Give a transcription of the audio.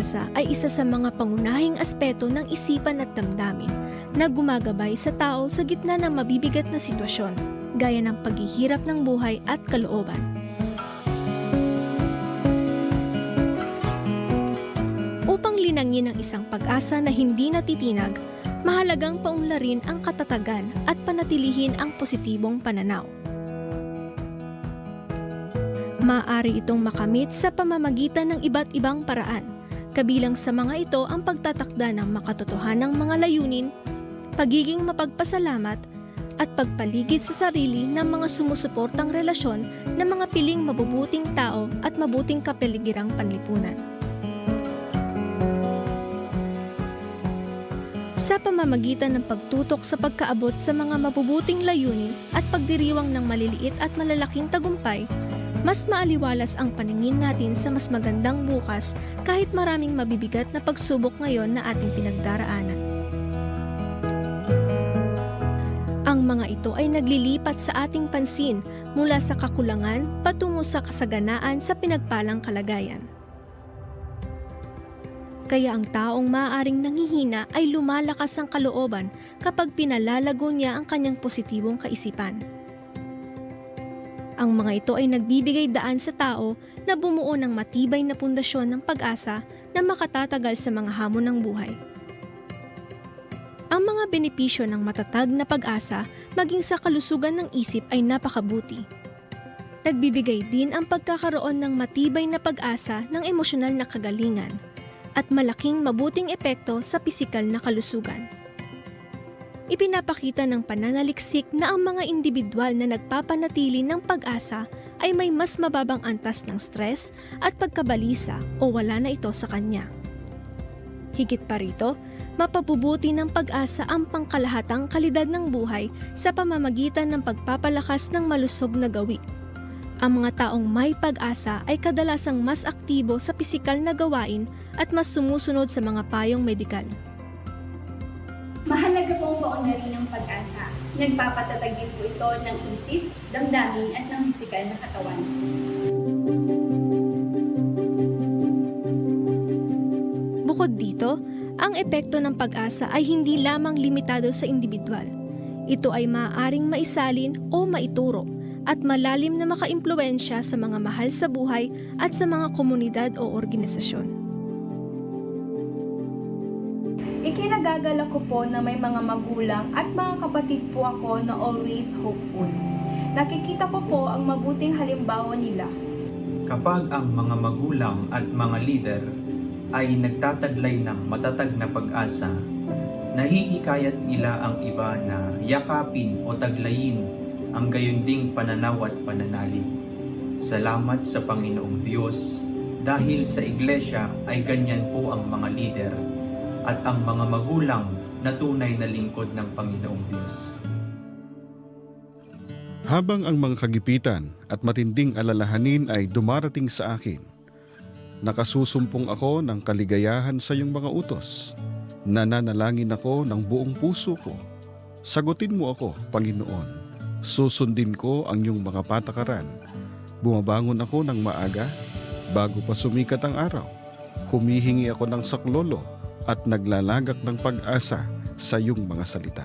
pag-asa ay isa sa mga pangunahing aspeto ng isipan at damdamin na gumagabay sa tao sa gitna ng mabibigat na sitwasyon, gaya ng paghihirap ng buhay at kalooban. Upang linangin ang isang pag-asa na hindi natitinag, mahalagang paunlarin ang katatagan at panatilihin ang positibong pananaw. Maaari itong makamit sa pamamagitan ng iba't ibang paraan, kabilang sa mga ito ang pagtatakda ng makatotohanang mga layunin, pagiging mapagpasalamat, at pagpaligid sa sarili ng mga sumusuportang relasyon ng mga piling mabubuting tao at mabuting kapaligirang panlipunan. Sa pamamagitan ng pagtutok sa pagkaabot sa mga mabubuting layunin at pagdiriwang ng maliliit at malalaking tagumpay, mas maaliwalas ang paningin natin sa mas magandang bukas kahit maraming mabibigat na pagsubok ngayon na ating pinagdaraanan. Ang mga ito ay naglilipat sa ating pansin mula sa kakulangan patungo sa kasaganaan sa pinagpalang kalagayan. Kaya ang taong maaaring nanghihina ay lumalakas ang kalooban kapag pinalalago niya ang kanyang positibong kaisipan. Ang mga ito ay nagbibigay daan sa tao na bumuo ng matibay na pundasyon ng pag-asa na makatatagal sa mga hamon ng buhay. Ang mga benepisyo ng matatag na pag-asa maging sa kalusugan ng isip ay napakabuti. Nagbibigay din ang pagkakaroon ng matibay na pag-asa ng emosyonal na kagalingan at malaking mabuting epekto sa pisikal na kalusugan. Ipinapakita ng pananaliksik na ang mga individual na nagpapanatili ng pag-asa ay may mas mababang antas ng stress at pagkabalisa o wala na ito sa kanya. Higit pa rito, mapabubuti ng pag-asa ang pangkalahatang kalidad ng buhay sa pamamagitan ng pagpapalakas ng malusog na gawi. Ang mga taong may pag-asa ay kadalasang mas aktibo sa pisikal na gawain at mas sumusunod sa mga payong medikal. Mahalaga pong paunlarin ng pag-asa. Nagpapatatag din po ito ng isip, damdamin at ng pisikal na katawan. Bukod dito, ang epekto ng pag-asa ay hindi lamang limitado sa individual. Ito ay maaaring maisalin o maituro at malalim na makaimpluwensya sa mga mahal sa buhay at sa mga komunidad o organisasyon. Ikinagagalak ko po na may mga magulang at mga kapatid po ako na always hopeful. Nakikita ko po ang mabuting halimbawa nila. Kapag ang mga magulang at mga lider ay nagtataglay ng matatag na pag-asa, nahihikayat nila ang iba na yakapin o taglayin ang gayunding pananaw at pananalig. Salamat sa Panginoong Diyos dahil sa iglesia ay ganyan po ang mga lider at ang mga magulang na tunay na lingkod ng Panginoong Diyos. Habang ang mga kagipitan at matinding alalahanin ay dumarating sa akin, nakasusumpong ako ng kaligayahan sa iyong mga utos. Nananalangin ako ng buong puso ko. Sagutin mo ako, Panginoon. Susundin ko ang iyong mga patakaran. Bumabangon ako ng maaga bago pa sumikat ang araw. Humihingi ako ng saklolo at naglalagak ng pag-asa sa iyong mga salita.